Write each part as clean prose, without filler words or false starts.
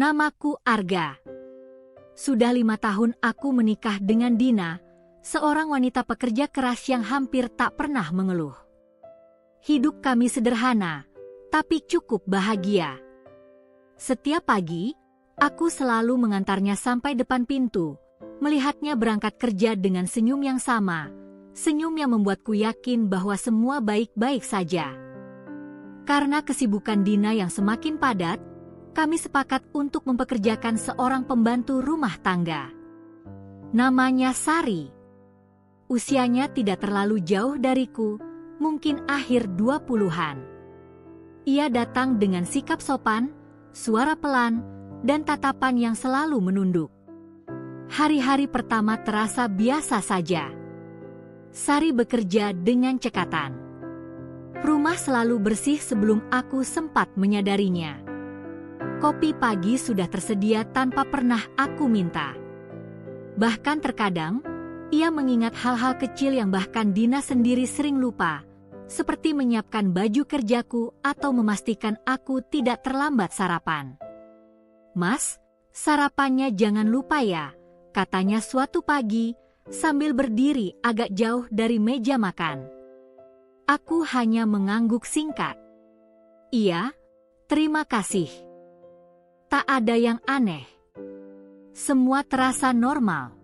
Namaku Arga. Sudah 5 tahun aku menikah dengan Dina, seorang wanita pekerja keras yang hampir tak pernah mengeluh. Hidup kami sederhana, tapi cukup bahagia. Setiap pagi, aku selalu mengantarnya sampai depan pintu, melihatnya berangkat kerja dengan senyum yang sama, senyum yang membuatku yakin bahwa semua baik-baik saja. Karena kesibukan Dina yang semakin padat, kami sepakat untuk mempekerjakan seorang pembantu rumah tangga. Namanya Sari. Usianya tidak terlalu jauh dariku, mungkin akhir 20-an. Ia datang dengan sikap sopan, suara pelan, dan tatapan yang selalu menunduk. Hari-hari pertama terasa biasa saja. Sari bekerja dengan cekatan. Rumah selalu bersih sebelum aku sempat menyadarinya. Kopi pagi sudah tersedia tanpa pernah aku minta. Bahkan terkadang, ia mengingat hal-hal kecil yang bahkan Dina sendiri sering lupa, seperti menyiapkan baju kerjaku atau memastikan aku tidak terlambat sarapan. "Mas, sarapannya jangan lupa ya," katanya suatu pagi sambil berdiri agak jauh dari meja makan. Aku hanya mengangguk singkat. "Iya, terima kasih." Tak ada yang aneh. Semua terasa normal.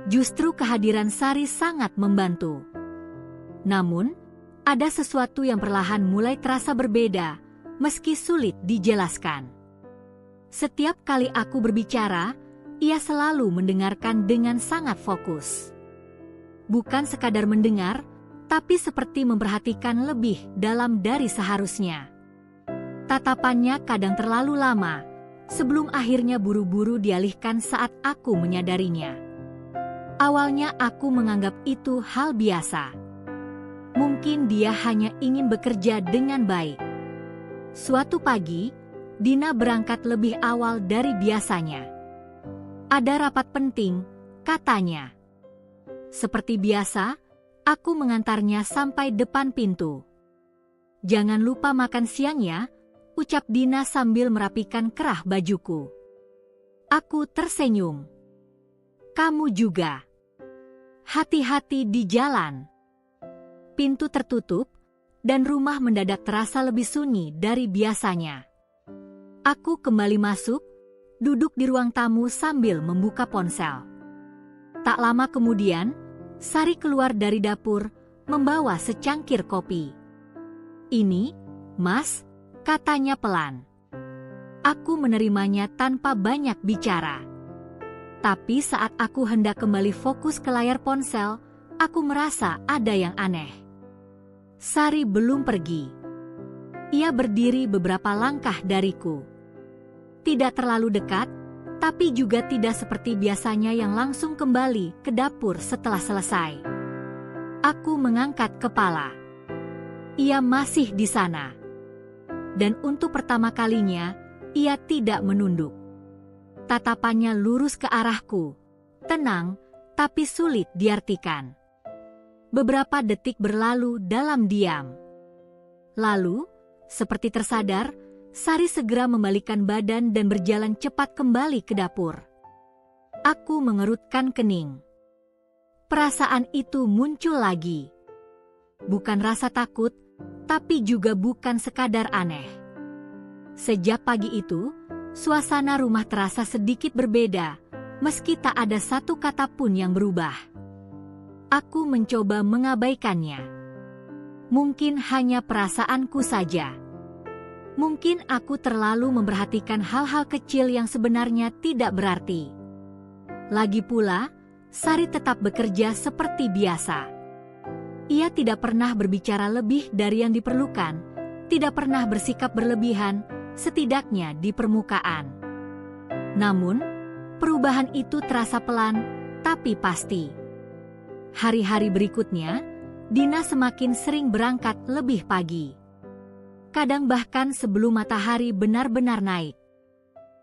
Justru kehadiran Sari sangat membantu. Namun, ada sesuatu yang perlahan mulai terasa berbeda, meski sulit dijelaskan. Setiap kali aku berbicara, ia selalu mendengarkan dengan sangat fokus. Bukan sekadar mendengar, tapi seperti memperhatikan lebih dalam dari seharusnya. Tatapannya kadang terlalu lama, sebelum akhirnya buru-buru dialihkan saat aku menyadarinya. Awalnya aku menganggap itu hal biasa. Mungkin dia hanya ingin bekerja dengan baik. Suatu pagi, Dina berangkat lebih awal dari biasanya. "Ada rapat penting," katanya. Seperti biasa, aku mengantarnya sampai depan pintu. "Jangan lupa makan siang ya," ucap Dina sambil merapikan kerah bajuku. Aku tersenyum. "Kamu juga. Hati-hati di jalan." Pintu tertutup, dan rumah mendadak terasa lebih sunyi dari biasanya. Aku kembali masuk, duduk di ruang tamu sambil membuka ponsel. Tak lama kemudian, Sari keluar dari dapur, membawa secangkir kopi. "Ini, Mas," katanya pelan. Aku menerimanya tanpa banyak bicara. Tapi saat aku hendak kembali fokus ke layar ponsel, aku merasa ada yang aneh. Sari belum pergi. Ia berdiri beberapa langkah dariku. Tidak terlalu dekat, tapi juga tidak seperti biasanya yang langsung kembali ke dapur setelah selesai. Aku mengangkat kepala. Ia masih di sana. Dan untuk pertama kalinya, ia tidak menunduk. Tatapannya lurus ke arahku, tenang, tapi sulit diartikan. Beberapa detik berlalu dalam diam. Lalu, seperti tersadar, Sari segera membalikkan badan dan berjalan cepat kembali ke dapur. Aku mengerutkan kening. Perasaan itu muncul lagi. Bukan rasa takut, tapi juga bukan sekadar aneh. Sejak pagi itu, suasana rumah terasa sedikit berbeda, meski tak ada satu kata pun yang berubah. Aku mencoba mengabaikannya. Mungkin hanya perasaanku saja. Mungkin aku terlalu memperhatikan hal-hal kecil yang sebenarnya tidak berarti. Lagi pula, Sari tetap bekerja seperti biasa. Ia tidak pernah berbicara lebih dari yang diperlukan, tidak pernah bersikap berlebihan, setidaknya di permukaan. Namun, perubahan itu terasa pelan, tapi pasti. Hari-hari berikutnya, Dina semakin sering berangkat lebih pagi. Kadang bahkan sebelum matahari benar-benar naik.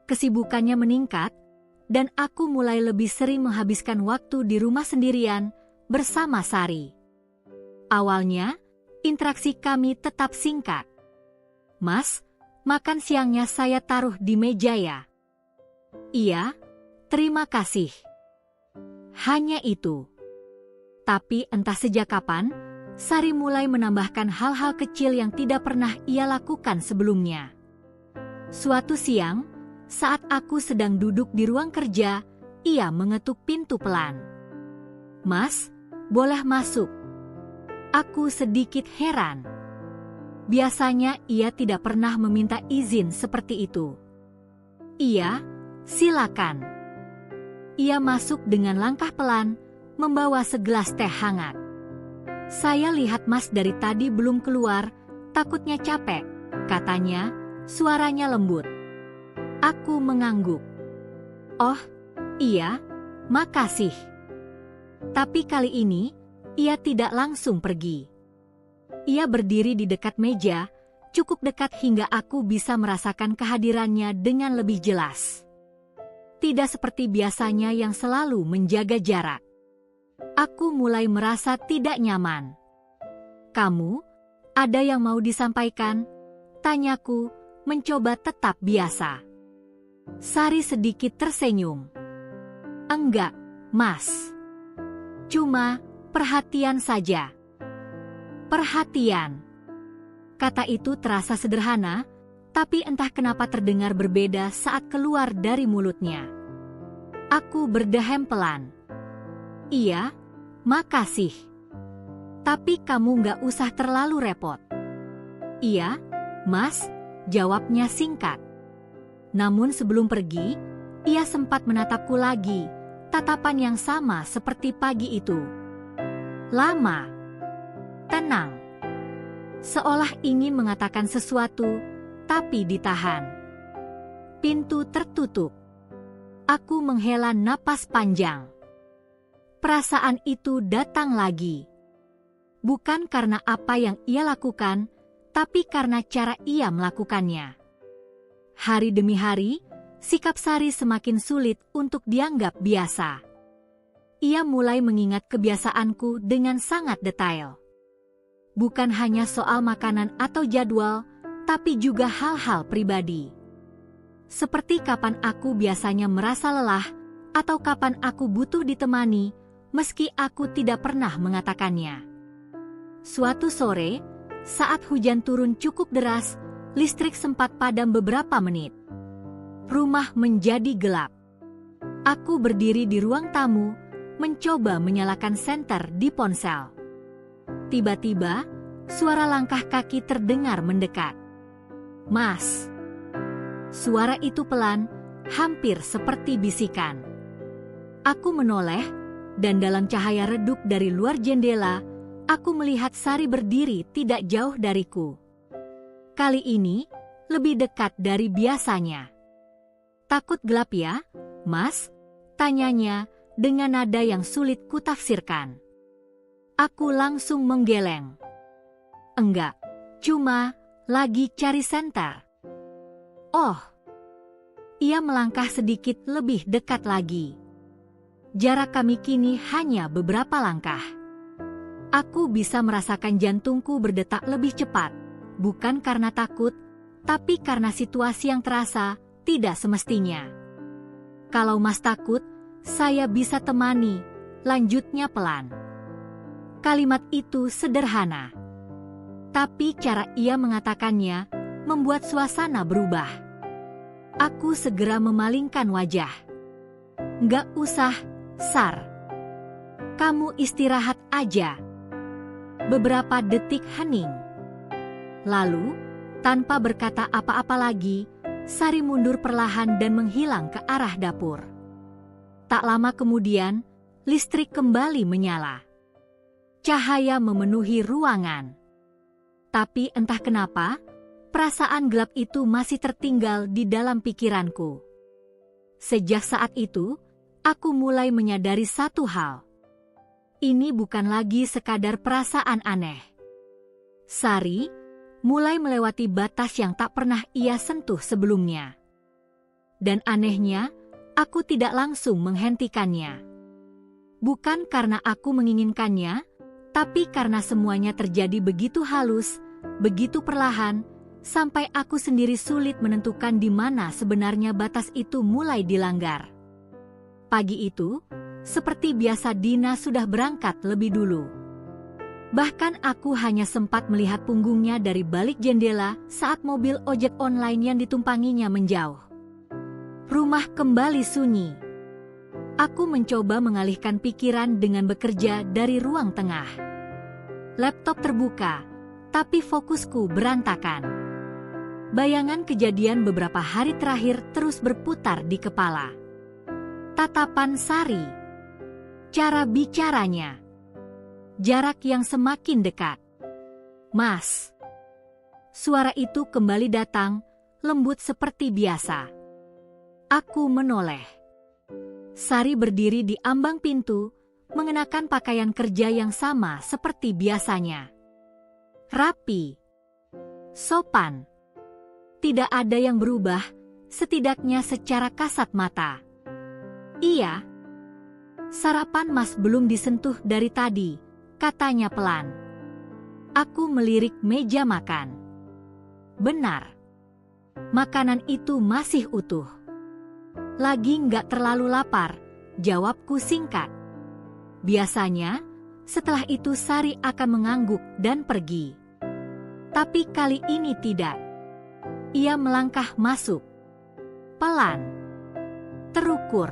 Kesibukannya meningkat, dan aku mulai lebih sering menghabiskan waktu di rumah sendirian bersama Sari. Awalnya, interaksi kami tetap singkat. "Mas, makan siangnya saya taruh di meja ya," Iya, terima kasih. Hanya itu. Tapi entah sejak kapan, Sari mulai menambahkan hal-hal kecil yang tidak pernah ia lakukan sebelumnya. Suatu siang, saat aku sedang duduk di ruang kerja, ia mengetuk pintu pelan. "Mas, boleh masuk?" Aku sedikit heran. Biasanya ia tidak pernah meminta izin seperti itu. "Iya, silakan." Ia masuk dengan langkah pelan, membawa segelas teh hangat. "Saya lihat Mas dari tadi belum keluar, takutnya capek," katanya, suaranya lembut. Aku mengangguk. "Oh, iya, makasih." Tapi kali ini, ia tidak langsung pergi. Ia berdiri di dekat meja, cukup dekat hingga aku bisa merasakan kehadirannya dengan lebih jelas. Tidak seperti biasanya yang selalu menjaga jarak. Aku mulai merasa tidak nyaman. "Kamu, ada yang mau disampaikan?" tanyaku, mencoba tetap biasa. Sari sedikit tersenyum. "Enggak, Mas. Cuma perhatian saja." Perhatian. Kata itu terasa sederhana, tapi entah kenapa terdengar berbeda saat keluar dari mulutnya. Aku berdehem pelan. "Iya, makasih. Tapi kamu nggak usah terlalu repot." "Iya, Mas," jawabnya singkat. Namun sebelum pergi, ia sempat menatapku lagi, tatapan yang sama seperti pagi itu. Lama. Tenang. Seolah ingin mengatakan sesuatu, tapi ditahan. Pintu tertutup. Aku menghela napas panjang. Perasaan itu datang lagi. Bukan karena apa yang ia lakukan, tapi karena cara ia melakukannya. Hari demi hari, sikap Sari semakin sulit untuk dianggap biasa. Ia mulai mengingat kebiasaanku dengan sangat detail. Bukan hanya soal makanan atau jadwal, tapi juga hal-hal pribadi. Seperti kapan aku biasanya merasa lelah, atau kapan aku butuh ditemani, meski aku tidak pernah mengatakannya. Suatu sore, saat hujan turun cukup deras, listrik sempat padam beberapa menit. Rumah menjadi gelap. Aku berdiri di ruang tamu, mencoba menyalakan senter di ponsel. Tiba-tiba, suara langkah kaki terdengar mendekat. "Mas." Suara itu pelan, hampir seperti bisikan. Aku menoleh, dan dalam cahaya redup dari luar jendela, aku melihat Sari berdiri tidak jauh dariku. Kali ini, lebih dekat dari biasanya. "Takut gelap ya, Mas?" tanyanya dengan nada yang sulit kutafsirkan. Aku langsung menggeleng. "Enggak, cuma lagi cari senter." "Oh." Ia melangkah sedikit lebih dekat lagi. Jarak kami kini hanya beberapa langkah. Aku bisa merasakan jantungku berdetak lebih cepat. Bukan karena takut, tapi karena situasi yang terasa tidak semestinya. "Kalau Mas takut, saya bisa temani," lanjutnya pelan. Kalimat itu sederhana. Tapi cara ia mengatakannya membuat suasana berubah. Aku segera memalingkan wajah. "Nggak usah, Sar. Kamu istirahat aja." Beberapa detik hening. Lalu, tanpa berkata apa-apa lagi, Sari mundur perlahan dan menghilang ke arah dapur. Tak lama kemudian, listrik kembali menyala. Cahaya memenuhi ruangan. Tapi entah kenapa, perasaan gelap itu masih tertinggal di dalam pikiranku. Sejak saat itu, aku mulai menyadari satu hal. Ini bukan lagi sekadar perasaan aneh. Sari mulai melewati batas yang tak pernah ia sentuh sebelumnya. Dan anehnya, aku tidak langsung menghentikannya. Bukan karena aku menginginkannya, tapi karena semuanya terjadi begitu halus, begitu perlahan, sampai aku sendiri sulit menentukan di mana sebenarnya batas itu mulai dilanggar. Pagi itu, seperti biasa Dina sudah berangkat lebih dulu. Bahkan aku hanya sempat melihat punggungnya dari balik jendela saat mobil ojek online yang ditumpanginya menjauh. Rumah kembali sunyi. Aku mencoba mengalihkan pikiran dengan bekerja dari ruang tengah. Laptop terbuka, tapi fokusku berantakan. Bayangan kejadian beberapa hari terakhir terus berputar di kepala. Tatapan Sari, cara bicaranya, jarak yang semakin dekat. "Mas." Suara itu kembali datang, lembut seperti biasa. Aku menoleh. Sari berdiri di ambang pintu, mengenakan pakaian kerja yang sama seperti biasanya. Rapi, sopan. Tidak ada yang berubah, setidaknya secara kasat mata. "Iya. Sarapan Mas belum disentuh dari tadi," katanya pelan. Aku melirik meja makan. Benar. Makanan itu masih utuh. "Lagi nggak terlalu lapar," jawabku singkat. Biasanya, setelah itu Sari akan mengangguk dan pergi. Tapi kali ini tidak. Ia melangkah masuk. Pelan. Terukur.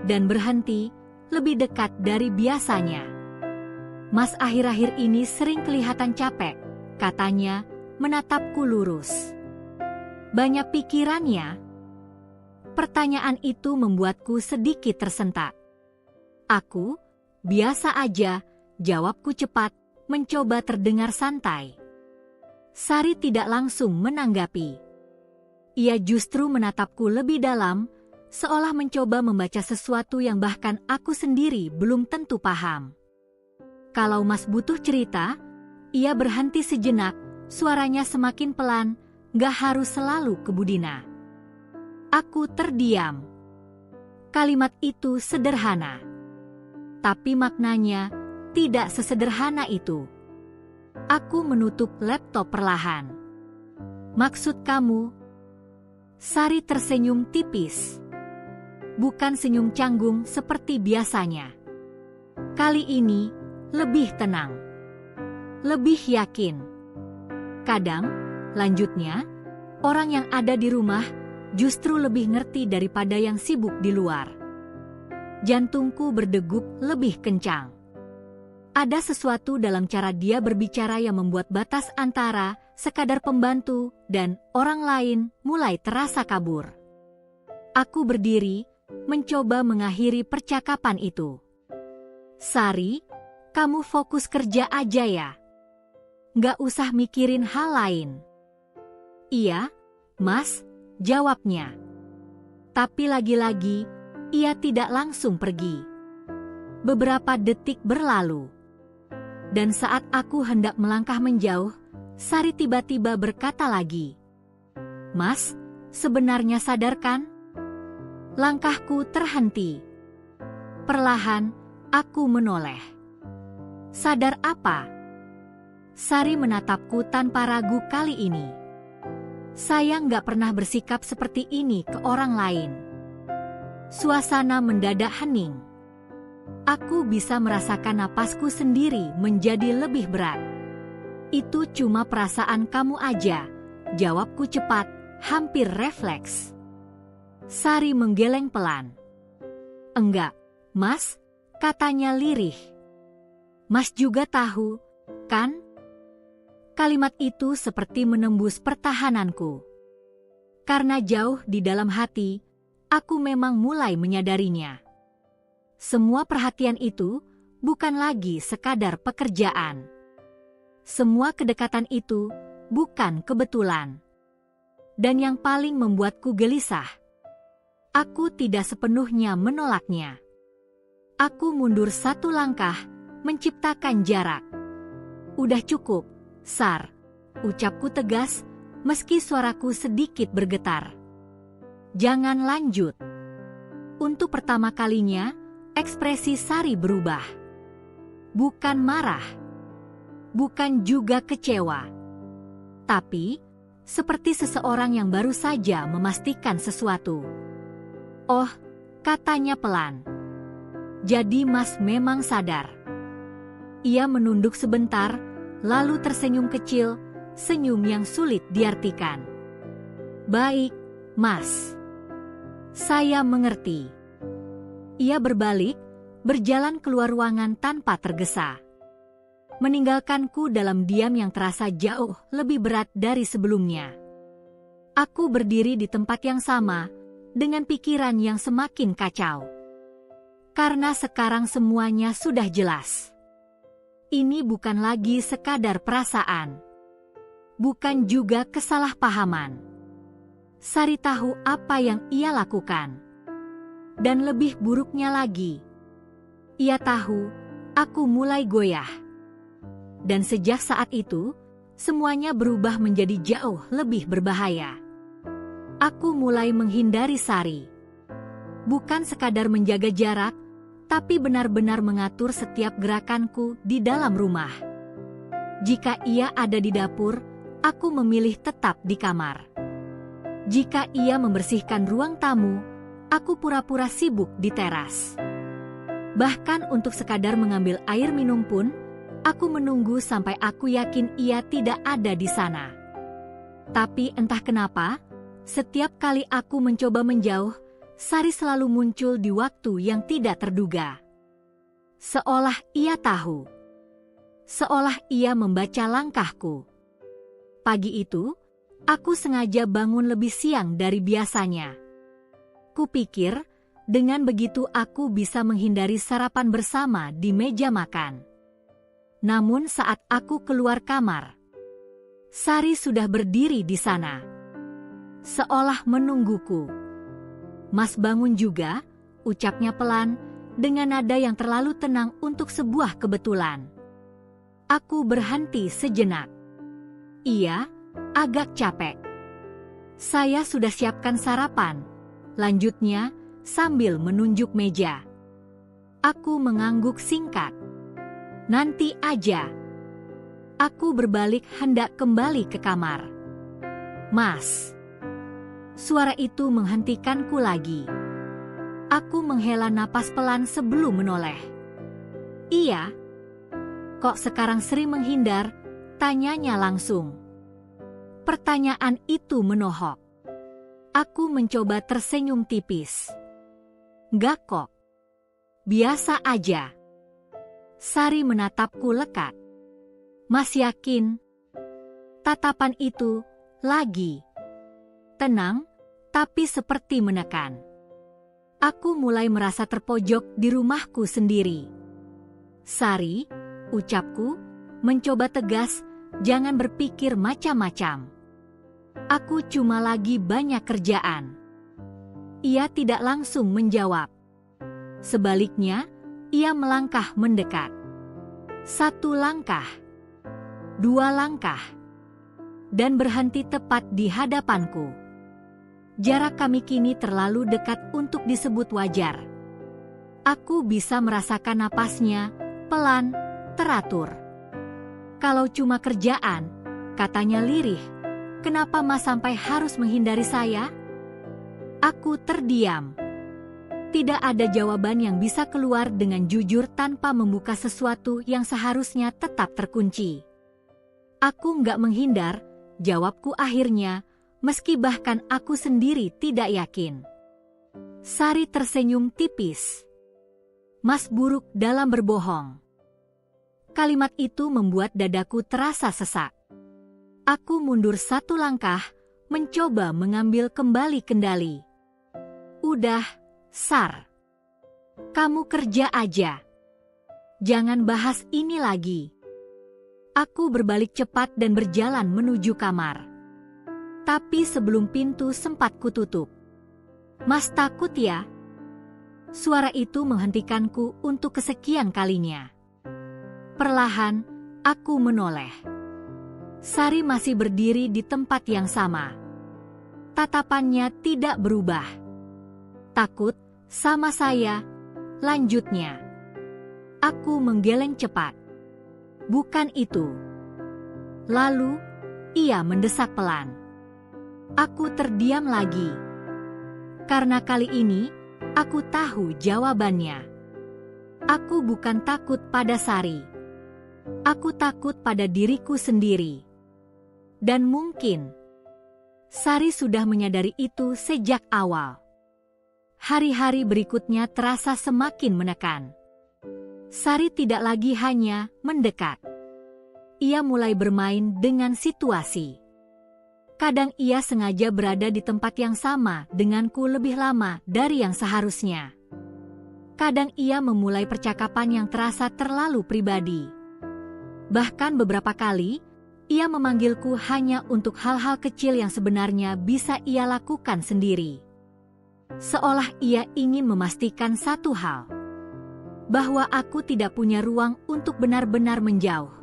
Dan berhenti, lebih dekat dari biasanya. "Mas akhir-akhir ini sering kelihatan capek," katanya, menatapku lurus. "Banyak pikirannya?" Pertanyaan itu membuatku sedikit tersentak. "Aku, biasa aja," jawabku cepat, mencoba terdengar santai. Sari tidak langsung menanggapi. Ia justru menatapku lebih dalam, seolah mencoba membaca sesuatu yang bahkan aku sendiri belum tentu paham. "Kalau Mas butuh cerita," ia berhenti sejenak, suaranya semakin pelan, "gak harus selalu ke Budina." Aku terdiam. Kalimat itu sederhana, tapi maknanya tidak sesederhana itu. Aku menutup laptop perlahan. "Maksud kamu?" Sari tersenyum tipis. Bukan senyum canggung seperti biasanya. Kali ini lebih tenang. Lebih yakin. "Kadang," lanjutnya, "orang yang ada di rumah justru lebih ngerti daripada yang sibuk di luar." Jantungku berdegup lebih kencang. Ada sesuatu dalam cara dia berbicara yang membuat batas antara sekadar pembantu dan orang lain mulai terasa kabur. Aku berdiri, mencoba mengakhiri percakapan itu. "Sari, kamu fokus kerja aja ya. Nggak usah mikirin hal lain." "Iya, Mas," jawabnya. Tapi lagi-lagi, ia tidak langsung pergi. Beberapa detik berlalu. Dan saat aku hendak melangkah menjauh, Sari tiba-tiba berkata lagi, "Mas, sebenarnya sadar kan?" Langkahku terhenti. Perlahan, aku menoleh. "Sadar apa?" Sari menatapku tanpa ragu kali ini. Saya nggak pernah bersikap seperti ini ke orang lain. Suasana mendadak hening. Aku bisa merasakan napasku sendiri menjadi lebih berat. "Itu cuma perasaan kamu aja," jawabku cepat, hampir refleks. Sari menggeleng pelan. "Enggak, Mas," katanya lirih. "Mas juga tahu, kan?" Kalimat itu seperti menembus pertahananku. Karena jauh di dalam hati, aku memang mulai menyadarinya. Semua perhatian itu bukan lagi sekadar pekerjaan. Semua kedekatan itu bukan kebetulan. Dan yang paling membuatku gelisah, aku tidak sepenuhnya menolaknya. Aku mundur satu langkah, menciptakan jarak. "Udah cukup, Sar," ucapku tegas, meski suaraku sedikit bergetar. "Jangan lanjut." Untuk pertama kalinya, ekspresi Sari berubah. Bukan marah, bukan juga kecewa, tapi seperti seseorang yang baru saja memastikan sesuatu. "Oh," katanya pelan. "Jadi Mas memang sadar." Ia menunduk sebentar, lalu tersenyum kecil, senyum yang sulit diartikan. "Baik, Mas. Saya mengerti." Ia berbalik, berjalan keluar ruangan tanpa tergesa, meninggalkanku dalam diam yang terasa jauh lebih berat dari sebelumnya. Aku berdiri di tempat yang sama, dengan pikiran yang semakin kacau. Karena sekarang semuanya sudah jelas. Ini bukan lagi sekadar perasaan. Bukan juga kesalahpahaman. Sari tahu apa yang ia lakukan. Dan lebih buruknya lagi, ia tahu aku mulai goyah. Dan sejak saat itu, semuanya berubah menjadi jauh lebih berbahaya. Aku mulai menghindari Sari. Bukan sekadar menjaga jarak, tapi benar-benar mengatur setiap gerakanku di dalam rumah. Jika ia ada di dapur, aku memilih tetap di kamar. Jika ia membersihkan ruang tamu, aku pura-pura sibuk di teras. Bahkan untuk sekadar mengambil air minum pun, aku menunggu sampai aku yakin ia tidak ada di sana. Tapi entah kenapa, setiap kali aku mencoba menjauh, Sari selalu muncul di waktu yang tidak terduga. Seolah ia tahu. Seolah ia membaca langkahku. Pagi itu, aku sengaja bangun lebih siang dari biasanya. Kupikir, dengan begitu aku bisa menghindari sarapan bersama di meja makan. Namun saat aku keluar kamar, Sari sudah berdiri di sana. Seolah menungguku. "Mas bangun juga," ucapnya pelan, dengan nada yang terlalu tenang untuk sebuah kebetulan. Aku berhenti sejenak. Iya, agak capek. "Saya sudah siapkan sarapan," lanjutnya sambil menunjuk meja. Aku mengangguk singkat. "Nanti aja." Aku berbalik hendak kembali ke kamar. "Mas." Suara itu menghentikanku lagi. Aku menghela napas pelan sebelum menoleh. "Iya." "Kok sekarang sering menghindar?" tanyanya langsung. Pertanyaan itu menohok. Aku mencoba tersenyum tipis. "Nggak kok. Biasa aja." Sari menatapku lekat. "Mas yakin?" Tatapan itu, lagi tenang, tapi seperti menekan. Aku mulai merasa terpojok di rumahku sendiri. "Sari," ucapku, mencoba tegas, "jangan berpikir macam-macam. Aku cuma lagi banyak kerjaan." Ia tidak langsung menjawab. Sebaliknya, ia melangkah mendekat. 1 langkah, 2 langkah, dan berhenti tepat di hadapanku. Jarak kami kini terlalu dekat untuk disebut wajar. Aku bisa merasakan napasnya, pelan, teratur. "Kalau cuma kerjaan," katanya lirih, "kenapa Mas sampai harus menghindari saya?" Aku terdiam. Tidak ada jawaban yang bisa keluar dengan jujur tanpa membuka sesuatu yang seharusnya tetap terkunci. "Aku nggak menghindar," jawabku akhirnya, meski bahkan aku sendiri tidak yakin. Sari tersenyum tipis. "Mas buruk dalam berbohong." Kalimat itu membuat dadaku terasa sesak. Aku mundur 1 langkah, mencoba mengambil kembali kendali. "Udah, Sar. Kamu kerja aja. Jangan bahas ini lagi." Aku berbalik cepat dan berjalan menuju kamar. Tapi sebelum pintu sempat kututup. "Mas takut ya?" Suara itu menghentikanku untuk kesekian kalinya. Perlahan, aku menoleh. Sari masih berdiri di tempat yang sama. Tatapannya tidak berubah. "Takut sama saya?" lanjutnya. Aku menggeleng cepat. "Bukan itu." Lalu, ia mendesak pelan. Aku terdiam lagi. Karena kali ini, aku tahu jawabannya. Aku bukan takut pada Sari. Aku takut pada diriku sendiri. Dan mungkin Sari sudah menyadari itu sejak awal. Hari-hari berikutnya terasa semakin menekan. Sari tidak lagi hanya mendekat. Ia mulai bermain dengan situasi. Kadang ia sengaja berada di tempat yang sama denganku lebih lama dari yang seharusnya. Kadang ia memulai percakapan yang terasa terlalu pribadi. Bahkan beberapa kali, ia memanggilku hanya untuk hal-hal kecil yang sebenarnya bisa ia lakukan sendiri. Seolah ia ingin memastikan satu hal, bahwa aku tidak punya ruang untuk benar-benar menjauh.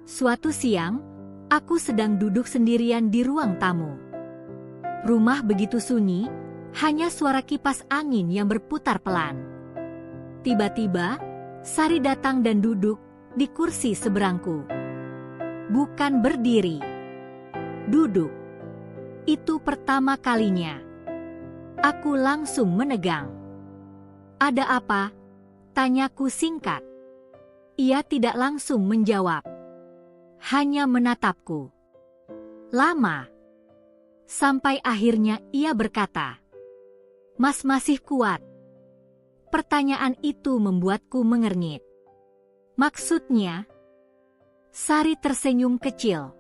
Suatu siang, aku sedang duduk sendirian di ruang tamu. Rumah begitu sunyi, hanya suara kipas angin yang berputar pelan. Tiba-tiba, Sari datang dan duduk di kursi seberangku. Bukan berdiri, duduk. Itu pertama kalinya. Aku langsung menegang. Ada apa? Tanyaku singkat. Ia tidak langsung menjawab. Hanya menatapku. Lama. Sampai akhirnya ia berkata, "Mas masih kuat?" Pertanyaan itu membuatku mengernyit. Maksudnya? Sari tersenyum kecil.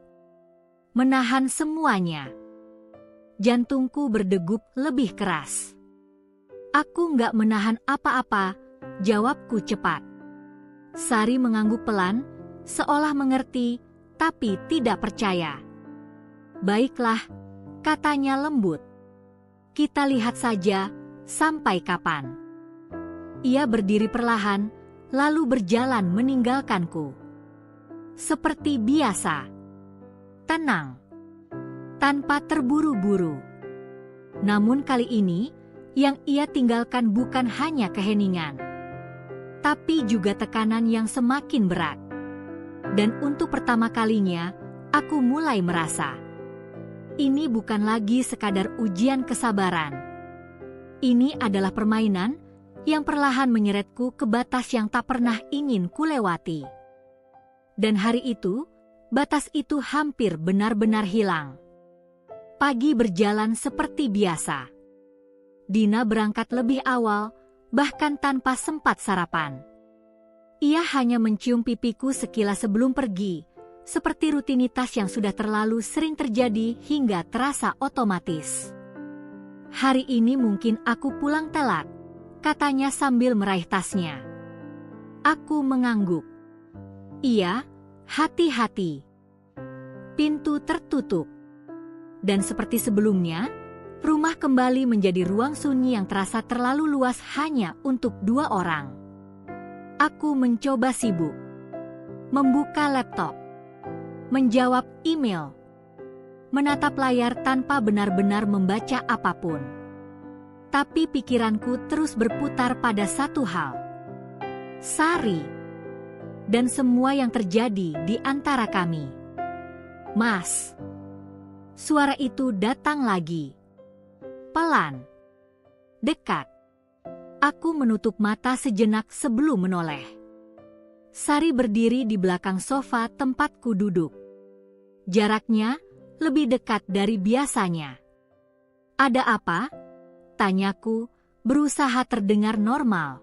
Menahan semuanya. Jantungku berdegup lebih keras. Aku nggak menahan apa-apa, jawabku cepat. Sari mengangguk pelan, seolah mengerti, tapi tidak percaya. Baiklah, katanya lembut. Kita lihat saja, sampai kapan. Ia berdiri perlahan, lalu berjalan meninggalkanku. Seperti biasa. Tenang. Tanpa terburu-buru. Namun kali ini, yang ia tinggalkan bukan hanya keheningan, tapi juga tekanan yang semakin berat. Dan untuk pertama kalinya, aku mulai merasa, ini bukan lagi sekadar ujian kesabaran. Ini adalah permainan yang perlahan menyeretku ke batas yang tak pernah ingin kulewati. Dan hari itu, batas itu hampir benar-benar hilang. Pagi berjalan seperti biasa. Dina berangkat lebih awal, bahkan tanpa sempat sarapan. Ia hanya mencium pipiku sekilas sebelum pergi, seperti rutinitas yang sudah terlalu sering terjadi hingga terasa otomatis. Hari ini mungkin aku pulang telat, katanya sambil meraih tasnya. Aku mengangguk. Iya, hati-hati. Pintu tertutup. Dan seperti sebelumnya, rumah kembali menjadi ruang sunyi yang terasa terlalu luas hanya untuk 2 orang. Aku mencoba sibuk. Membuka laptop. Menjawab email. Menatap layar tanpa benar-benar membaca apapun. Tapi pikiranku terus berputar pada satu hal. Sari. Dan semua yang terjadi di antara kami. Mas. Suara itu datang lagi. Pelan. Dekat. Aku menutup mata sejenak sebelum menoleh. Sari berdiri di belakang sofa tempatku duduk. Jaraknya lebih dekat dari biasanya. Ada apa? Tanyaku, berusaha terdengar normal.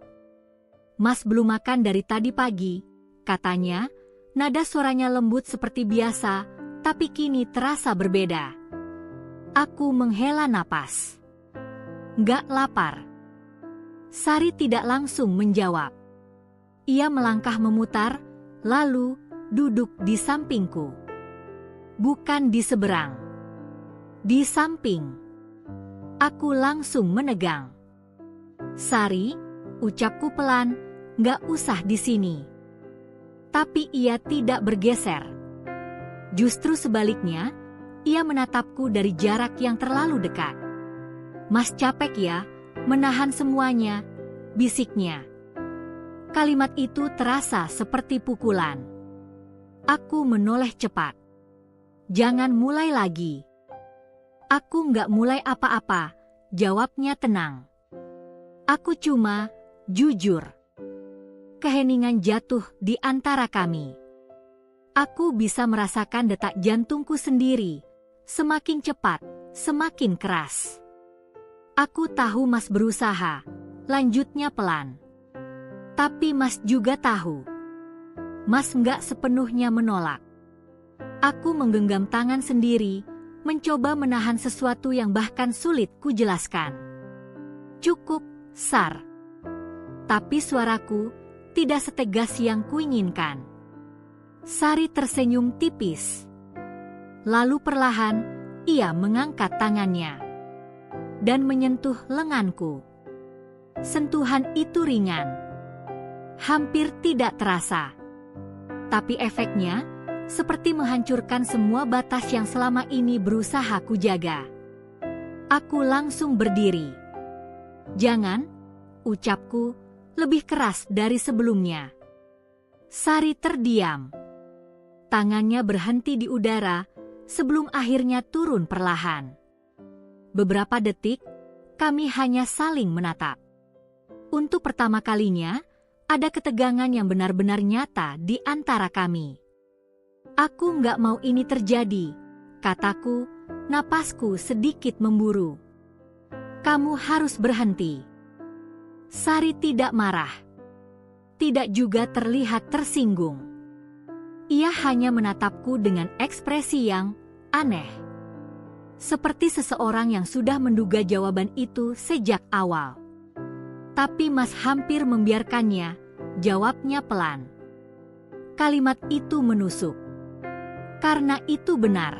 Mas belum makan dari tadi pagi. Katanya, nada suaranya lembut seperti biasa, tapi kini terasa berbeda. Aku menghela napas. Nggak lapar. Sari tidak langsung menjawab. Ia melangkah memutar, lalu duduk di sampingku. Bukan di seberang. Di samping. Aku langsung menegang. Sari, ucapku pelan, nggak usah di sini. Tapi ia tidak bergeser. Justru sebaliknya, ia menatapku dari jarak yang terlalu dekat. Mas capek ya, menahan semuanya, bisiknya. Kalimat itu terasa seperti pukulan. Aku menoleh cepat. Jangan mulai lagi. Aku nggak mulai apa-apa, jawabnya tenang. Aku cuma, jujur. Keheningan jatuh di antara kami. Aku bisa merasakan detak jantungku sendiri, semakin cepat, semakin keras. Aku tahu Mas berusaha, lanjutnya pelan. Tapi Mas juga tahu. Mas nggak sepenuhnya menolak. Aku menggenggam tangan sendiri, mencoba menahan sesuatu yang bahkan sulit kujelaskan. Cukup, Sar. Tapi suaraku tidak setegas yang kuinginkan. Sari tersenyum tipis. Lalu perlahan, ia mengangkat tangannya dan menyentuh lenganku. Sentuhan itu ringan, hampir tidak terasa. Tapi efeknya seperti menghancurkan semua batas yang selama ini berusaha kujaga. Aku langsung berdiri. Jangan, ucapku lebih keras dari sebelumnya. Sari terdiam. Tangannya berhenti di udara sebelum akhirnya turun perlahan. Beberapa detik, kami hanya saling menatap. Untuk pertama kalinya, ada ketegangan yang benar-benar nyata di antara kami. Aku nggak mau ini terjadi, kataku, napasku sedikit memburu. Kamu harus berhenti. Sari tidak marah. Tidak juga terlihat tersinggung. Ia hanya menatapku dengan ekspresi yang aneh. Seperti seseorang yang sudah menduga jawaban itu sejak awal. Tapi Mas hampir membiarkannya, jawabnya pelan. Kalimat itu menusuk. Karena itu benar.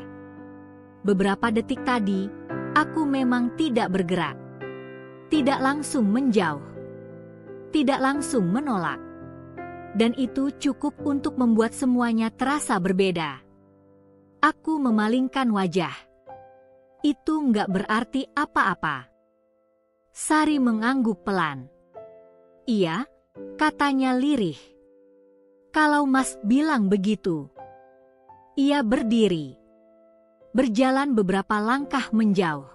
Beberapa detik tadi, aku memang tidak bergerak. Tidak langsung menjauh. Tidak langsung menolak. Dan itu cukup untuk membuat semuanya terasa berbeda. Aku memalingkan wajah. Itu nggak berarti apa-apa. Sari mengangguk pelan. Iya, katanya lirih. Kalau Mas bilang begitu. Ia berdiri. Berjalan beberapa langkah menjauh.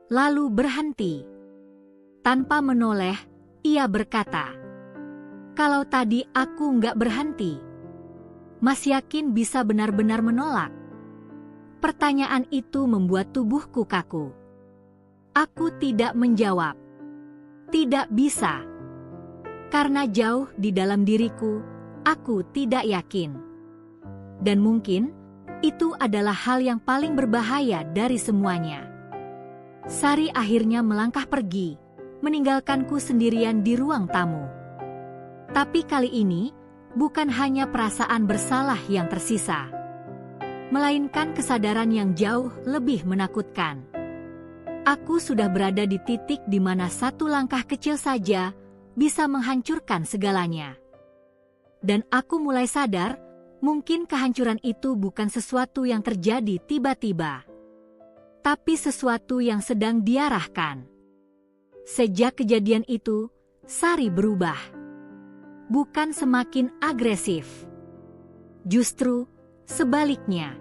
Lalu berhenti. Tanpa menoleh, ia berkata, kalau tadi aku nggak berhenti, Mas yakin bisa benar-benar menolak? Pertanyaan itu membuat tubuhku kaku. Aku tidak menjawab. Tidak bisa. Karena jauh di dalam diriku, aku tidak yakin. Dan mungkin, itu adalah hal yang paling berbahaya dari semuanya. Sari akhirnya melangkah pergi, meninggalkanku sendirian di ruang tamu. Tapi kali ini, bukan hanya perasaan bersalah yang tersisa, melainkan kesadaran yang jauh lebih menakutkan. Aku sudah berada di titik di mana satu langkah kecil saja bisa menghancurkan segalanya. Dan aku mulai sadar, mungkin kehancuran itu bukan sesuatu yang terjadi tiba-tiba, tapi sesuatu yang sedang diarahkan. Sejak kejadian itu, Sari berubah. Bukan semakin agresif. Justru sebaliknya.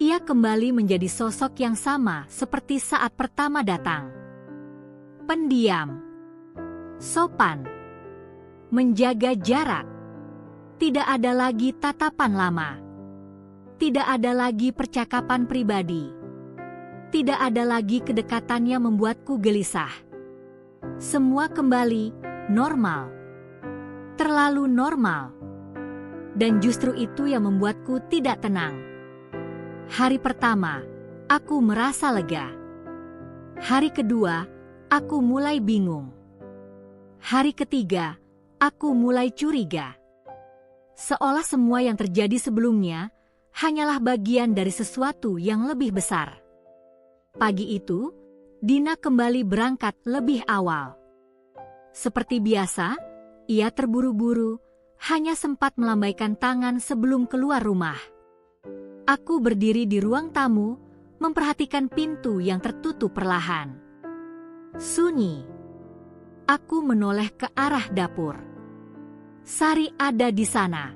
Ia kembali menjadi sosok yang sama seperti saat pertama datang. Pendiam. Sopan. Menjaga jarak. Tidak ada lagi tatapan lama. Tidak ada lagi percakapan pribadi. Tidak ada lagi kedekatan yang membuatku gelisah. Semua kembali normal. Terlalu normal. Dan justru itu yang membuatku tidak tenang. Hari pertama, aku merasa lega. Hari kedua, aku mulai bingung. Hari ketiga, aku mulai curiga. Seolah semua yang terjadi sebelumnya hanyalah bagian dari sesuatu yang lebih besar. Pagi itu, Dina kembali berangkat lebih awal. Seperti biasa, ia terburu-buru, hanya sempat melambaikan tangan sebelum keluar rumah. Aku berdiri di ruang tamu, memperhatikan pintu yang tertutup perlahan. Sunyi. Aku menoleh ke arah dapur. Sari ada di sana.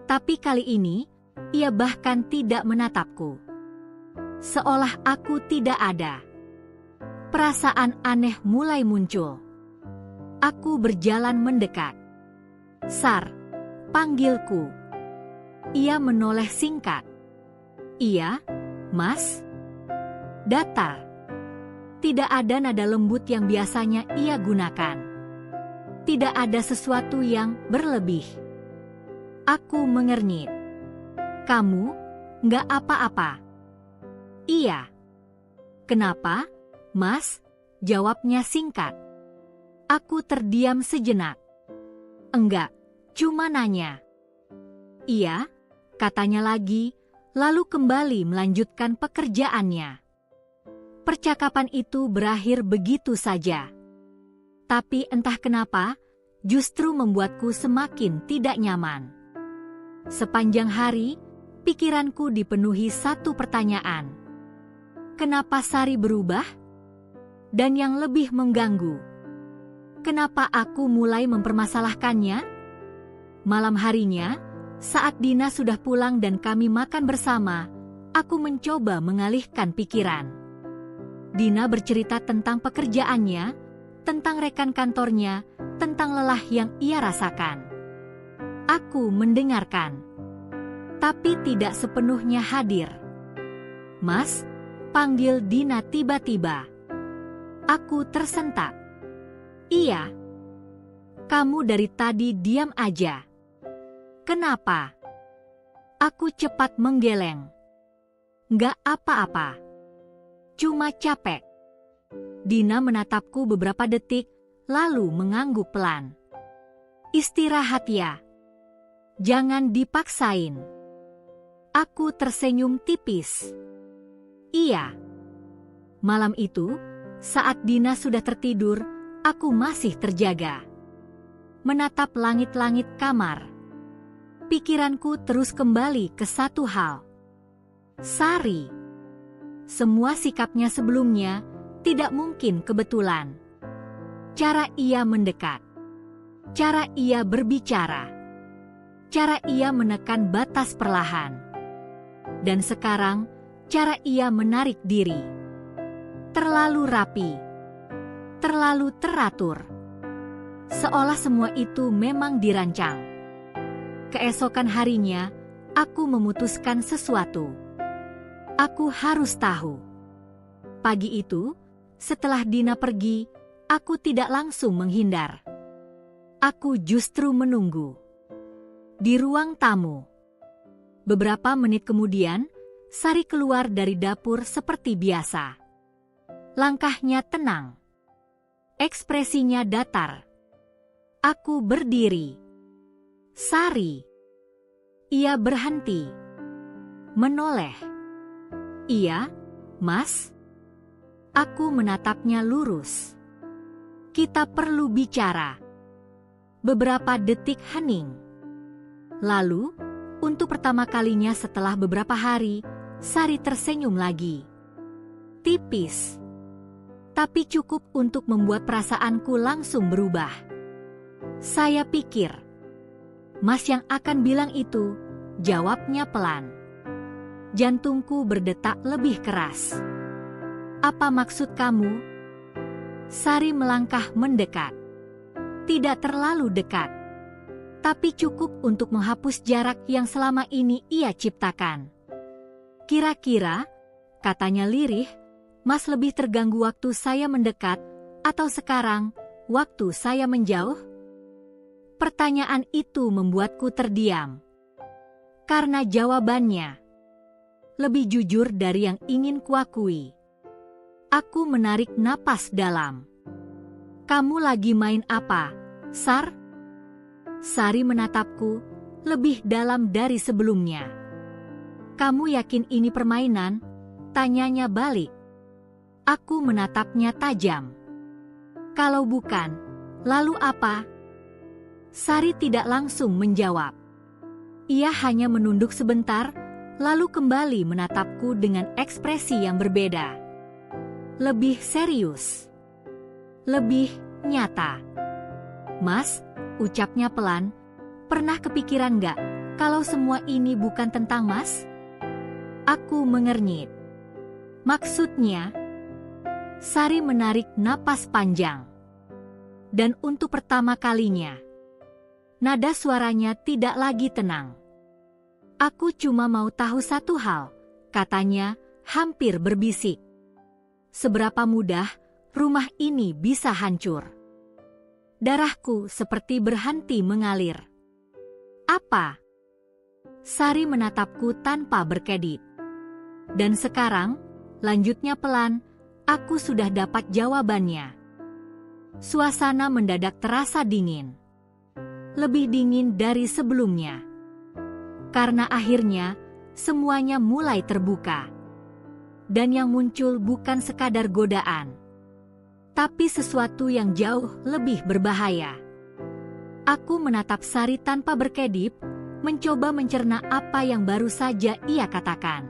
Tapi kali ini, ia bahkan tidak menatapku. seolah aku tidak ada. Perasaan aneh mulai muncul. Aku berjalan mendekat. "Sar," panggilku. Ia menoleh singkat. "Iya, Mas?" Datar. Tidak ada nada lembut yang biasanya ia gunakan. Tidak ada sesuatu yang berlebih. Aku mengernyit. "Kamu nggak apa-apa?" "Iya." "Kenapa, Mas?" Jawabnya singkat. Aku terdiam sejenak. "Enggak, cuma nanya." "Iya," katanya lagi, lalu kembali melanjutkan pekerjaannya. Percakapan itu berakhir begitu saja. Tapi entah kenapa, justru membuatku semakin tidak nyaman. Sepanjang hari, pikiranku dipenuhi satu pertanyaan. Kenapa Sari berubah? Dan yang lebih mengganggu, kenapa aku mulai mempermasalahkannya? Malam harinya, saat Dina sudah pulang dan kami makan bersama, aku mencoba mengalihkan pikiran. Dina bercerita tentang pekerjaannya, tentang rekan kantornya, tentang lelah yang ia rasakan. Aku mendengarkan, tapi tidak sepenuhnya hadir. "Mas," panggil Dina tiba-tiba. Aku tersentak. "Iya." "Kamu dari tadi diam aja. Kenapa?" Aku cepat menggeleng. "Nggak apa-apa. Cuma capek." Dina menatapku beberapa detik, lalu mengangguk pelan. "Istirahat ya. Jangan dipaksain." Aku tersenyum tipis. "Iya." Malam itu, saat Dina sudah tertidur, aku masih terjaga. Menatap langit-langit kamar. Pikiranku terus kembali ke satu hal. Sari. Semua sikapnya sebelumnya tidak mungkin kebetulan. Cara ia mendekat, cara ia berbicara, cara ia menekan batas perlahan, dan sekarang cara ia menarik diri. Terlalu rapi, terlalu teratur. Seolah semua itu memang dirancang. Keesokan harinya, aku memutuskan sesuatu. Aku harus tahu. Pagi itu, setelah Dina pergi, aku tidak langsung menghindar. Aku justru menunggu. Di ruang tamu. Beberapa menit kemudian, Sari keluar dari dapur seperti biasa. Langkahnya tenang. Ekspresinya datar. Aku berdiri. "Sari." Ia berhenti. Menoleh. "Iya, Mas." Aku menatapnya lurus. "Kita perlu bicara." Beberapa detik hening. Lalu, untuk pertama kalinya setelah beberapa hari, Sari tersenyum lagi. Tipis. Tapi cukup untuk membuat perasaanku langsung berubah. Saya pikir, "Mas yang akan bilang itu," jawabnya pelan. Jantungku berdetak lebih keras. "Apa maksud kamu?" Sari melangkah mendekat. Tidak terlalu dekat, tapi cukup untuk menghapus jarak yang selama ini ia ciptakan. "Kira-kira," katanya lirih, "Mas lebih terganggu waktu saya mendekat, atau sekarang, waktu saya menjauh?" Pertanyaan itu membuatku terdiam. Karena jawabannya lebih jujur dari yang ingin kuakui. Aku menarik napas dalam. "Kamu lagi main apa, Sar?" Sari menatapku lebih dalam dari sebelumnya. "Kamu yakin ini permainan?" tanyanya balik. Aku menatapnya tajam. "Kalau bukan, lalu apa?" Sari tidak langsung menjawab. Ia hanya menunduk sebentar, lalu kembali menatapku dengan ekspresi yang berbeda. Lebih serius. Lebih nyata. "Mas," ucapnya pelan, "pernah kepikiran nggak kalau semua ini bukan tentang Mas?" Aku mengernyit. Maksudnya, Sari menarik napas panjang. Dan untuk pertama kalinya, nada suaranya tidak lagi tenang. Aku cuma mau tahu satu hal, katanya hampir berbisik. Seberapa mudah rumah ini bisa hancur? Darahku seperti berhenti mengalir. Apa? Sari menatapku tanpa berkedip. Dan sekarang, lanjutnya pelan, aku sudah dapat jawabannya. Suasana mendadak terasa dingin. Lebih dingin dari sebelumnya. Karena akhirnya, semuanya mulai terbuka. Dan yang muncul bukan sekadar godaan, tapi sesuatu yang jauh lebih berbahaya. Aku menatap Sari tanpa berkedip, mencoba mencerna apa yang baru saja ia katakan.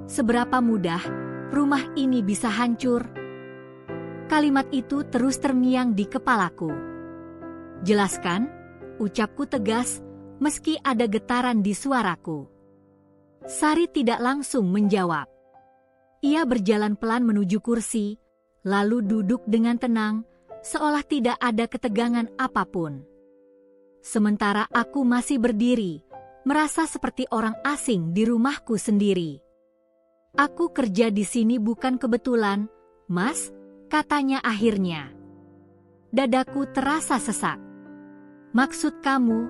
Seberapa mudah rumah ini bisa hancur? Kalimat itu terus terngiang di kepalaku. Jelaskan, ucapku tegas, meski ada getaran di suaraku. Sari tidak langsung menjawab. Ia berjalan pelan menuju kursi, lalu duduk dengan tenang, seolah tidak ada ketegangan apapun. Sementara aku masih berdiri, merasa seperti orang asing di rumahku sendiri. Aku kerja di sini bukan kebetulan, Mas, katanya akhirnya. Dadaku terasa sesak. Maksud kamu?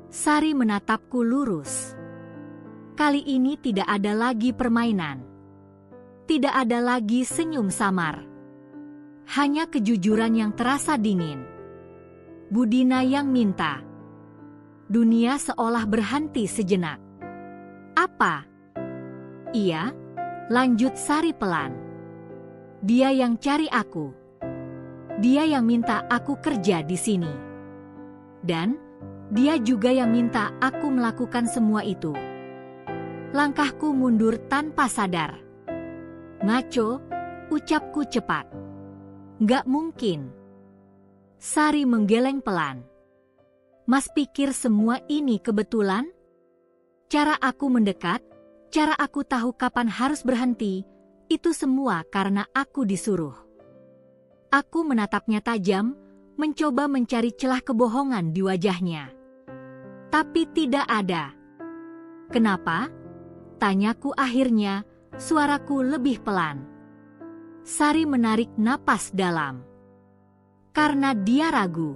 Sari menatapku lurus. Kali ini tidak ada lagi permainan. Tidak ada lagi senyum samar. Hanya kejujuran yang terasa dingin. Budina yang minta. Dunia seolah berhenti sejenak. Apa? Iya, lanjut Sari pelan. Dia yang cari aku. Dia yang minta aku kerja di sini. Dan dia juga yang minta aku melakukan semua itu. Langkahku mundur tanpa sadar. Ngaco, ucapku cepat. Nggak mungkin. Sari menggeleng pelan. Mas pikir semua ini kebetulan? Cara aku mendekat, cara aku tahu kapan harus berhenti, itu semua karena aku disuruh. Aku menatapnya tajam, mencoba mencari celah kebohongan di wajahnya. Tapi tidak ada. Kenapa? Tanyaku akhirnya, suaraku lebih pelan. Sari menarik napas dalam. Karena dia ragu.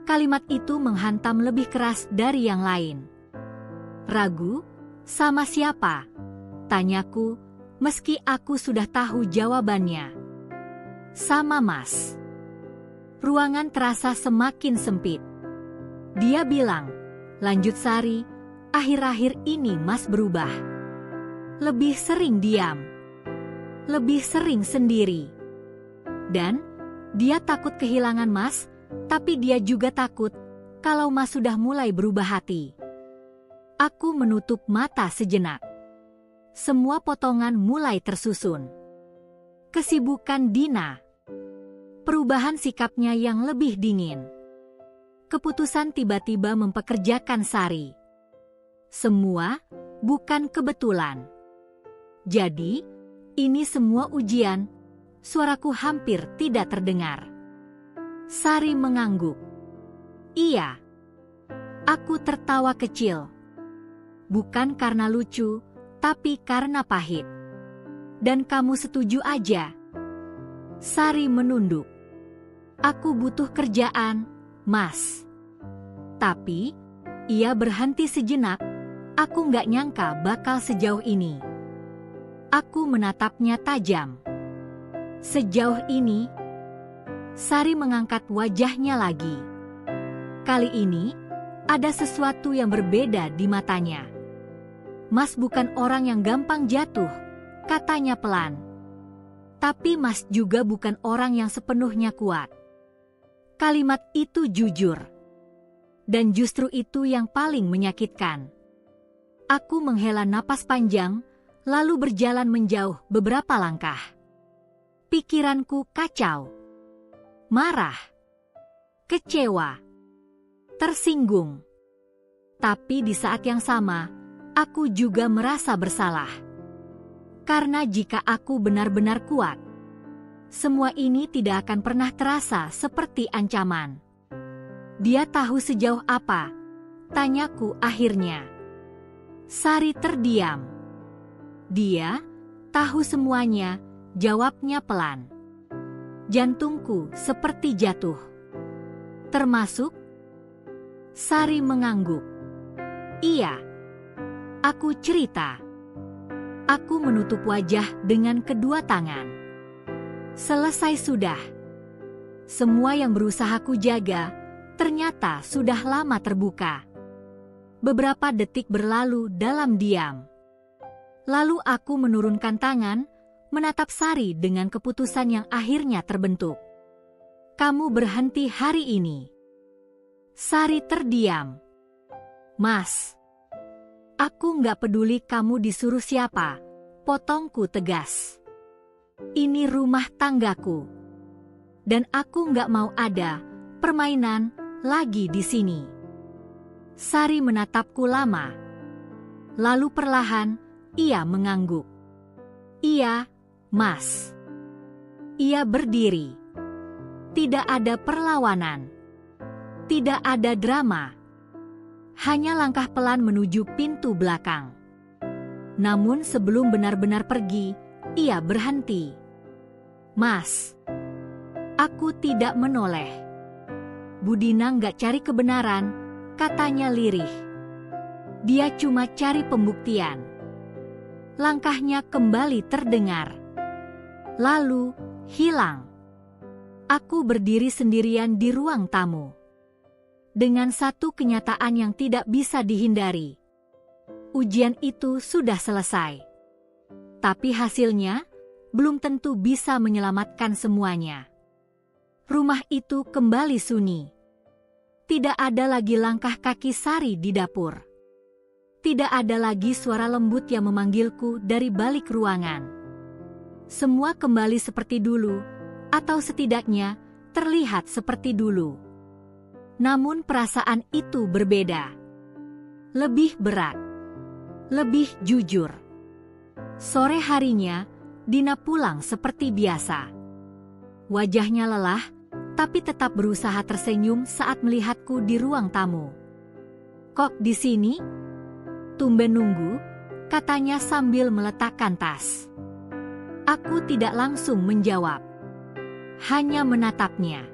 Kalimat itu menghantam lebih keras dari yang lain. Ragu? Sama siapa? Tanyaku, meski aku sudah tahu jawabannya. Sama Mas. Ruangan terasa semakin sempit. Dia bilang, lanjut Sari, akhir-akhir ini Mas berubah. Lebih sering diam. Lebih sering sendiri. Dan dia takut kehilangan Mas, tapi dia juga takut kalau Mas sudah mulai berubah hati. Aku menutup mata sejenak. Semua potongan mulai tersusun. Kesibukan Dina. Perubahan sikapnya yang lebih dingin. Keputusan tiba-tiba mempekerjakan Sari. Semua bukan kebetulan. Jadi, ini semua ujian. Suaraku hampir tidak terdengar. Sari mengangguk. Iya. Aku tertawa kecil. Bukan karena lucu, tapi karena pahit. Dan kamu setuju aja? Sari menunduk. Aku butuh kerjaan, Mas. Tapi, ia berhenti sejenak. Aku nggak nyangka bakal sejauh ini. Aku menatapnya tajam. Sejauh ini, Sari mengangkat wajahnya lagi. Kali ini, ada sesuatu yang berbeda di matanya. Mas bukan orang yang gampang jatuh, katanya pelan. Tapi Mas juga bukan orang yang sepenuhnya kuat. Kalimat itu jujur. Dan justru itu yang paling menyakitkan. Aku menghela napas panjang, lalu berjalan menjauh beberapa langkah. Pikiranku kacau. Marah. Kecewa. Tersinggung. Tapi di saat yang sama, aku juga merasa bersalah. Karena jika aku benar-benar kuat, semua ini tidak akan pernah terasa seperti ancaman. Dia tahu sejauh apa? Tanyaku akhirnya. Sari terdiam. Dia tahu semuanya, jawabnya pelan. Jantungku seperti jatuh. Termasuk? Sari mengangguk. Iya. Aku cerita. Aku menutup wajah dengan kedua tangan. Selesai sudah. Semua yang berusaha ku jaga, ternyata sudah lama terbuka. Beberapa detik berlalu dalam diam. Lalu aku menurunkan tangan, menatap Sari dengan keputusan yang akhirnya terbentuk. Kamu berhenti hari ini. Sari terdiam. Mas, aku nggak peduli kamu disuruh siapa, potongku tegas. Ini rumah tanggaku. Dan aku nggak mau ada permainan lagi di sini. Sari menatapku lama. Lalu perlahan, ia mengangguk. Iya, Mas. Ia berdiri. Tidak ada perlawanan. Tidak ada drama. Hanya langkah pelan menuju pintu belakang. Namun sebelum benar-benar pergi, ia berhenti. Mas, aku tidak menoleh. Budina nggak cari kebenaran, katanya lirih. Dia cuma cari pembuktian. Langkahnya kembali terdengar. Lalu, hilang. Aku berdiri sendirian di ruang tamu. Dengan satu kenyataan yang tidak bisa dihindari. Ujian itu sudah selesai. Tapi hasilnya belum tentu bisa menyelamatkan semuanya. Rumah itu kembali sunyi. Tidak ada lagi langkah kaki Sari di dapur. Tidak ada lagi suara lembut yang memanggilku dari balik ruangan. Semua kembali seperti dulu, atau setidaknya terlihat seperti dulu. Namun perasaan itu berbeda. Lebih berat. Lebih jujur. Sore harinya, Dina pulang seperti biasa. Wajahnya lelah, tapi tetap berusaha tersenyum saat melihatku di ruang tamu. Kok di sini? Tumben nunggu, katanya sambil meletakkan tas. Aku tidak langsung menjawab. Hanya menatapnya.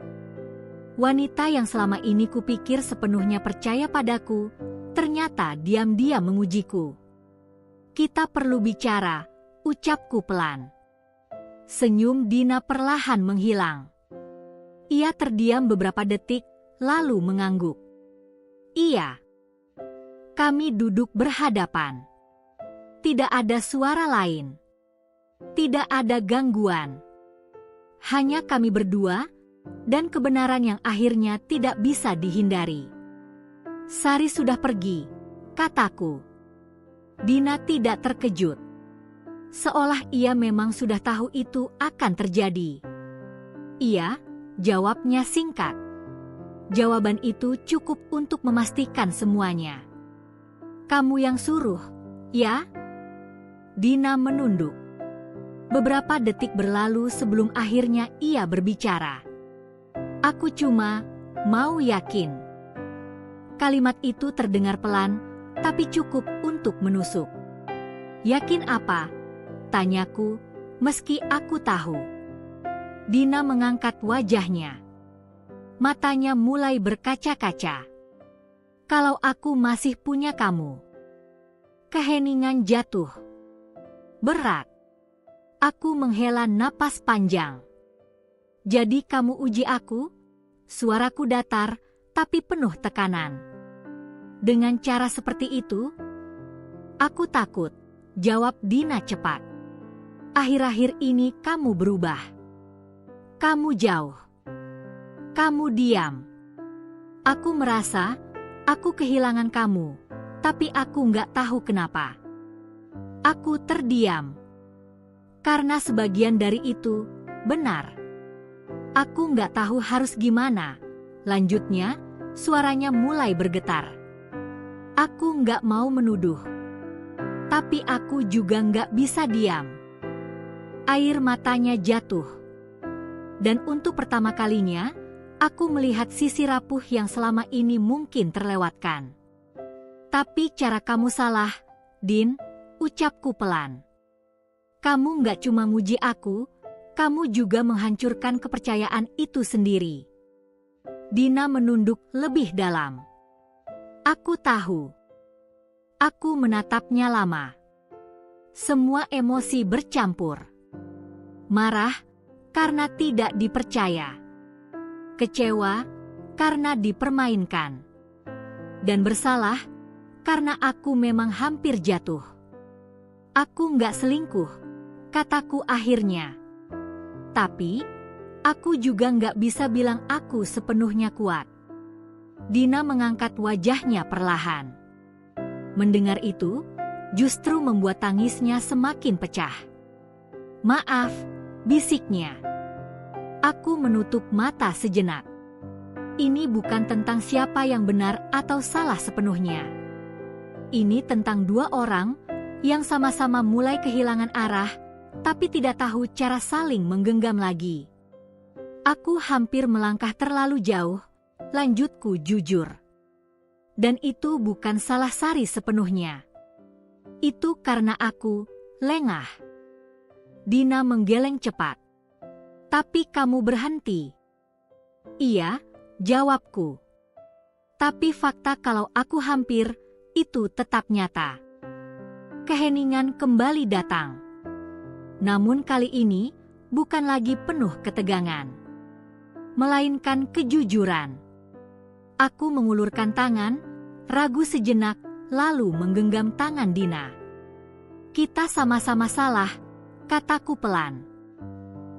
Wanita yang selama ini kupikir sepenuhnya percaya padaku, ternyata diam-diam mengujiku. Kita perlu bicara, ucapku pelan. Senyum Dina perlahan menghilang. Ia terdiam beberapa detik, lalu mengangguk. Iya. Kami duduk berhadapan. Tidak ada suara lain. Tidak ada gangguan. Hanya kami berdua, dan kebenaran yang akhirnya tidak bisa dihindari. Sari sudah pergi, kataku. Dina tidak terkejut. Seolah ia memang sudah tahu itu akan terjadi. Iya, jawabnya singkat. Jawaban itu cukup untuk memastikan semuanya. Kamu yang suruh, ya? Dina menunduk. Beberapa detik berlalu sebelum akhirnya ia berbicara. Aku cuma mau yakin. Kalimat itu terdengar pelan, tapi cukup untuk menusuk. Yakin apa? Tanyaku, meski aku tahu. Dina mengangkat wajahnya. Matanya mulai berkaca-kaca. Kalau aku masih punya kamu. Keheningan jatuh. Berat. Aku menghela napas panjang. Jadi kamu uji aku? Suaraku datar, tapi penuh tekanan. Dengan cara seperti itu? Aku takut, jawab Dina cepat. Akhir-akhir ini kamu berubah. Kamu jauh. Kamu diam. Aku merasa, aku kehilangan kamu, tapi aku nggak tahu kenapa. Aku terdiam. Karena sebagian dari itu, benar. Aku nggak tahu harus gimana. Lanjutnya, suaranya mulai bergetar. Aku nggak mau menuduh. Tapi aku juga nggak bisa diam. Air matanya jatuh. Dan untuk pertama kalinya, aku melihat sisi rapuh yang selama ini mungkin terlewatkan. Tapi cara kamu salah, Din, ucapku pelan. Kamu nggak cuma muji aku, kamu juga menghancurkan kepercayaan itu sendiri. Dina menunduk lebih dalam. Aku tahu. Aku menatapnya lama. Semua emosi bercampur. Marah karena tidak dipercaya. Kecewa karena dipermainkan. Dan bersalah karena aku memang hampir jatuh. Aku nggak selingkuh, kataku akhirnya. Tapi, aku juga nggak bisa bilang aku sepenuhnya kuat. Dina mengangkat wajahnya perlahan. Mendengar itu, justru membuat tangisnya semakin pecah. Maaf, bisiknya. Aku menutup mata sejenak. Ini bukan tentang siapa yang benar atau salah sepenuhnya. Ini tentang dua orang yang sama-sama mulai kehilangan arah, tapi tidak tahu cara saling menggenggam lagi. Aku hampir melangkah terlalu jauh, lanjutku jujur. Dan itu bukan salah Sari sepenuhnya. Itu karena aku lengah. Dina menggeleng cepat. Tapi kamu berhenti. Iya, jawabku. Tapi fakta kalau aku hampir, itu tetap nyata. Keheningan kembali datang. Namun kali ini, bukan lagi penuh ketegangan. Melainkan kejujuran. Aku mengulurkan tangan, ragu sejenak, lalu menggenggam tangan Dina. Kita sama-sama salah, kataku pelan.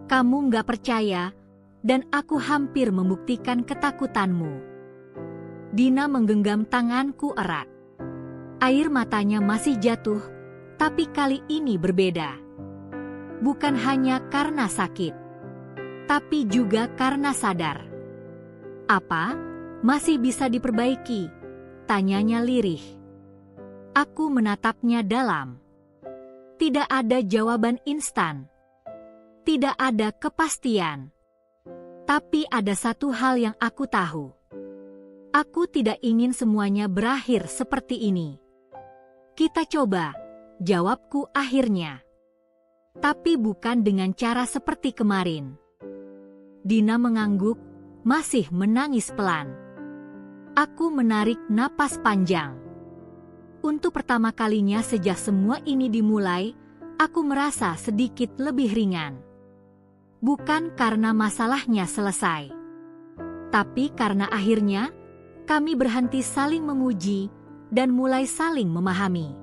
Kamu nggak percaya, dan aku hampir membuktikan ketakutanmu. Dina menggenggam tanganku erat. Air matanya masih jatuh, tapi kali ini berbeda. Bukan hanya karena sakit, tapi juga karena sadar. Apa? Masih bisa diperbaiki? Tanyanya lirih. Aku menatapnya dalam. Tidak ada jawaban instan. Tidak ada kepastian. Tapi ada satu hal yang aku tahu. Aku tidak ingin semuanya berakhir seperti ini. Kita coba, jawabku akhirnya. Tapi bukan dengan cara seperti kemarin. Dina mengangguk, masih menangis pelan. Aku menarik napas panjang. Untuk pertama kalinya sejak semua ini dimulai, aku merasa sedikit lebih ringan. Bukan karena masalahnya selesai, tapi karena akhirnya kami berhenti saling memuji dan mulai saling memahami.